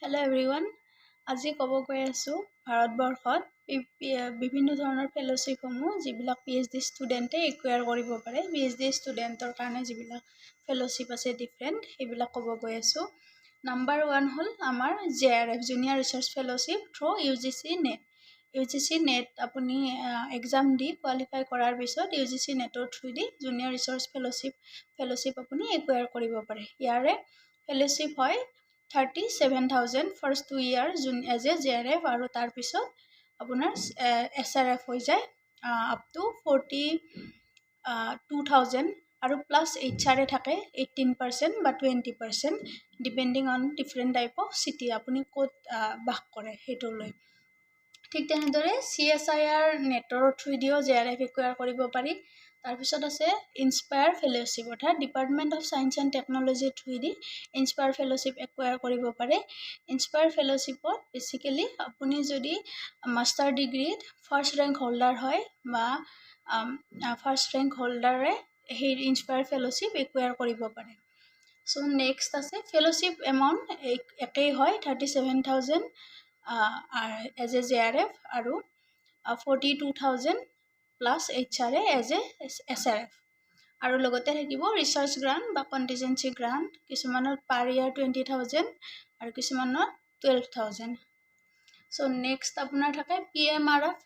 Hello everyone. আজি ক'ব গৈ আছো ভাৰতবৰ্ষত বিভিন্ন ধৰণৰ ফেলোশ্বিপ সমূহ যিবিলাক PhD ষ্টুডেণ্টে একুয়াৰ কৰিব পাৰে। PhD ষ্টুডেণ্টৰ কাৰণে যিবিলাক ফেলোশ্বিপ আছে ডিফাৰেণ্ট সেইবিলাক ক'ব গৈ আছো। নাম্বাৰ 1 হ'ল আমাৰ JRF junior research fellowship through UGC NET। UGC NET আপুনি এক্সাম দি কোৱালিফাই কৰাৰ পিছত UGC NETৰ থ্ৰু দি জুনিয়ৰ ৰিচাৰ্চ ফেলোশ্বিপ আপুনি একুয়াৰ কৰিব পাৰে। ইয়াৰে ফেলোশ্বিপ হয় 37,000 first 2 year as a JRF আৰু তাৰ পিছত আপোনাৰ SRF হৈ যায় up to 42,000 আৰু প্লাছ HRA থাকে 18% বা 20% depending on different type of city আপুনি ক'ত বাস কৰে সেইটো লৈ। ঠিক তেনেদৰে CSIR নেটৰ থ্ৰুদিও JRF একুয়াৰ কৰিব পাৰি। তাৰপিছত আছে ইনস্পায়াৰ ফেলোশ্বিপ অৰ্থাৎ department of science and technology through the inspire fellowship acquire কৰিব পাৰে। ইনস্পায়াৰ ফেলোশ্বিপত বেচিকেলি আপুনি যদি মাষ্টাৰ ডিগ্ৰীত ফাৰ্ষ্ট ৰেংক হোল্ডাৰ হয় বা ফাৰ্ষ্ট ৰেংক হোল্ডাৰে সেই ইনস্পায়াৰ ফেলোশ্বিপ একুয়াৰ কৰিব পাৰে। চ' নেক্সট আছে ফেলোশ্বিপ এমাউণ্ট একেই হয় 37,000 এজ এ JRF আৰু 42,000 plus HRA as a SRF আৰু লগতে থাকিব ৰিচাৰ্চ গ্ৰাণ্ট বা কণ্টিজেঞ্চি গ্ৰাণ্ট কিছুমানৰ পাৰ ইয়াৰ 20,000 আৰু কিছুমানৰ 12,000। চ' নেক্সট আপোনাৰ থাকে PMRF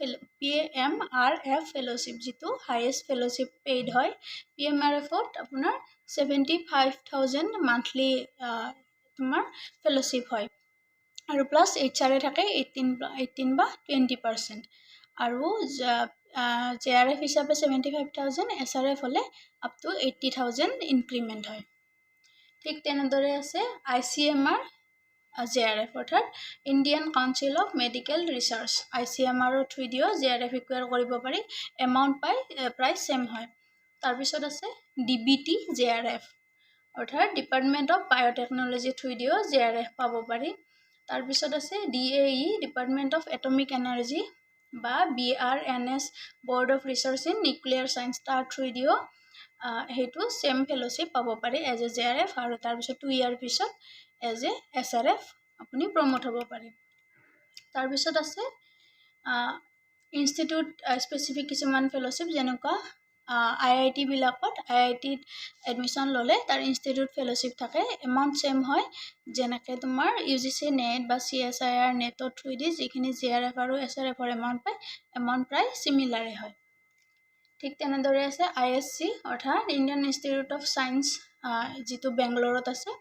ফেলোশ্বিপ যিটো হাইয়েষ্ট ফেলোশ্বিপ পেইড হয়। PMRFত আপোনাৰ 75,000 মান্থলি তোমাৰ ফেলোশ্বিপ হয় আৰু প্লাছ HRA থাকে 18 বা 20% আৰু JRF হিচাপে 75,000 SRF হ'লে আপ টু 80,000 ইনক্ৰিমেণ্ট হয়। ঠিক তেনেদৰে আছে ICMR JRF অৰ্থাৎ Indian council of medical research ICMR থ্ৰুদিও JRF একুয়াৰ কৰিব পাৰি। এমাউণ্ট প্ৰায় চেম হয়। তাৰপিছত আছে DBT JRF অৰ্থাৎ ডিপাৰ্টমেণ্ট অফ বায়'টেকন'লজি থ্ৰুদিও JRF পাব পাৰি। তাৰপিছত আছে DAE department of atomic energy বা BRNS board of research in nuclear science তাৰ থ্ৰুদিও সেইটো চেম ফেলোশ্বিপ পাব পাৰি এজ এ JRF আৰু তাৰপিছত 2 ইয়াৰ পিছত এজ এ SRF আপুনি প্ৰমোট হ'ব পাৰে। তাৰপিছত আছে ইনষ্টিটিউট স্পেচিফিক কিছুমান ফেলোশ্বিপ যেনেকুৱা IIT বিলাকত IITত এডমিশ্যন ল'লে তাৰ ইনষ্টিটিউট ফেলোশ্বিপ থাকে এমাউণ্ট চেম হয় যেনেকৈ তোমাৰ UGC NET বা CSIR নেটৰ থ্ৰুদি যিখিনি JRF আৰু SRFৰ এমাউণ্ট পায় এমাউণ্ট প্ৰায় চিমিলাৰে হয়। ঠিক তেনেদৰে আছে ISC অৰ্থাৎ ইণ্ডিয়ান ইনষ্টিটিউট অফ চায়েন্স যিটো বেংগলোৰত আছে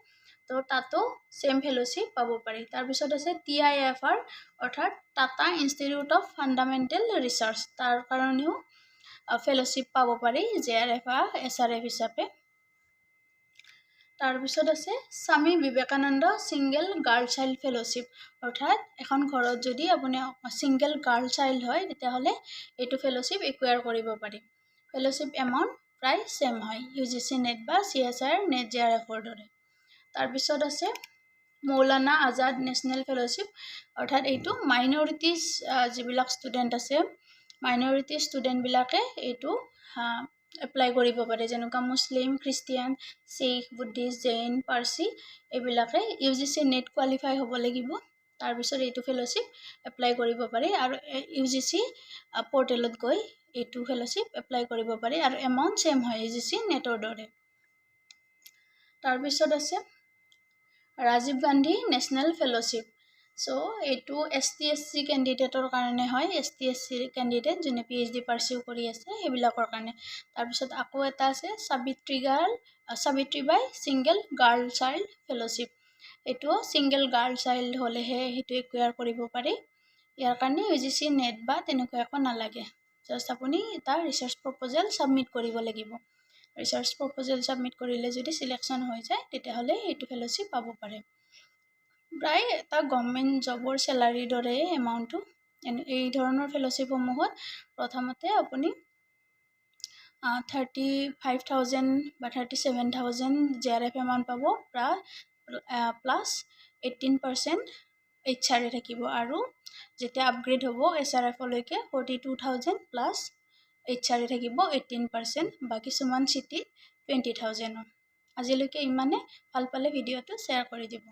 তো তাতো চেম ফেলোশ্বিপ পাব পাৰি। তাৰপিছত আছে TIFR অৰ্থাৎ Tata institute of fundamental research তাৰ কাৰণেও ফেলোশ্বিপ পাব পাৰি JRF বা SRF হিচাপে। তাৰপিছত আছে Swami Vivekananda single girl child fellowship অৰ্থাৎ এখন ঘৰত যদি আপুনি ছিংগল গাৰ্ল চাইল্ড হয় তেতিয়াহ'লে এইটো ফেলোশ্বিপ একুয়াৰ কৰিব পাৰি। ফেলোশ্বিপ এমাউণ্ট প্ৰায় চেম হয় UGC NET বা CSIR NET JRFৰ দৰে। তাৰপিছত আছে মৌলানা আজাদ নেশ্যনেল ফেলোশ্বিপ অৰ্থাৎ এইটো মাইনৰিটিজ যিবিলাক ষ্টুডেণ্ট আছে মাইনৰিটি ষ্টুডেণ্টবিলাকে এইটো এপ্লাই কৰিব পাৰে যেনেকুৱা মুছলিম খ্ৰীষ্টিয়ান শিখ বুদ্ধিষ্ট জৈন পাৰ্চী এইবিলাকে UGC NET কোৱালিফাই হ'ব লাগিব। তাৰপিছত এইটো ফেলোশ্বিপ এপ্লাই কৰিব পাৰি আৰু UGC পৰ্টেলত গৈ এইটো ফেলোশ্বিপ এপ্লাই কৰিব পাৰি আৰু এমাউণ্ট চেম হয় UGC NETৰ দৰে। তাৰপিছত আছে ৰাজীৱ গান্ধী নেশ্যনেল ফেলোশ্বিপ চ' এইটো ST/SC কেণ্ডিডেটৰ কাৰণে হয় ST/SC কেণ্ডিডেট যোনে PhD পাৰ্চিউ কৰি আছে সেইবিলাকৰ কাৰণে। তাৰপিছত আকৌ এটা আছে Savitribai single girl child fellowship এইটো ছিংগল গাৰ্ল চাইল্ড হ'লেহে সেইটো একুয়াৰ কৰিব পাৰি। ইয়াৰ কাৰণে UGC NET বা তেনেকুৱা একো নালাগে জাষ্ট আপুনি এটা ৰিচাৰ্চ প্ৰপ'জেল ছাবমিট কৰিব লাগিব। ৰিচাৰ্চ প্ৰপ'জেল ছাবমিট কৰিলে যদি চিলেকশ্যন হৈ যায় তেতিয়াহ'লে এইটো ফেলোশ্বিপ পাব পাৰে। প্ৰায় এটা গভৰ্ণমেণ্ট জবৰ চেলাৰীৰ দৰে এমাউণ্টটো এই ধৰণৰ ফেলোশ্বিপসমূহত প্ৰথমতে আপুনি 35,000 বা 37,000 JRF এমাউণ্ট পাব প্লাছ 18% HRA থাকিব আৰু যেতিয়া আপগ্ৰেড হ'ব SRFলৈকে 42,000 প্লাছ HRA থাকিব 18% বা কিছুমান চিটিত 20,000। আজিলৈকে ইমানে। ভাল পালে ভিডিঅ'টো শ্বেয়াৰ কৰি দিব।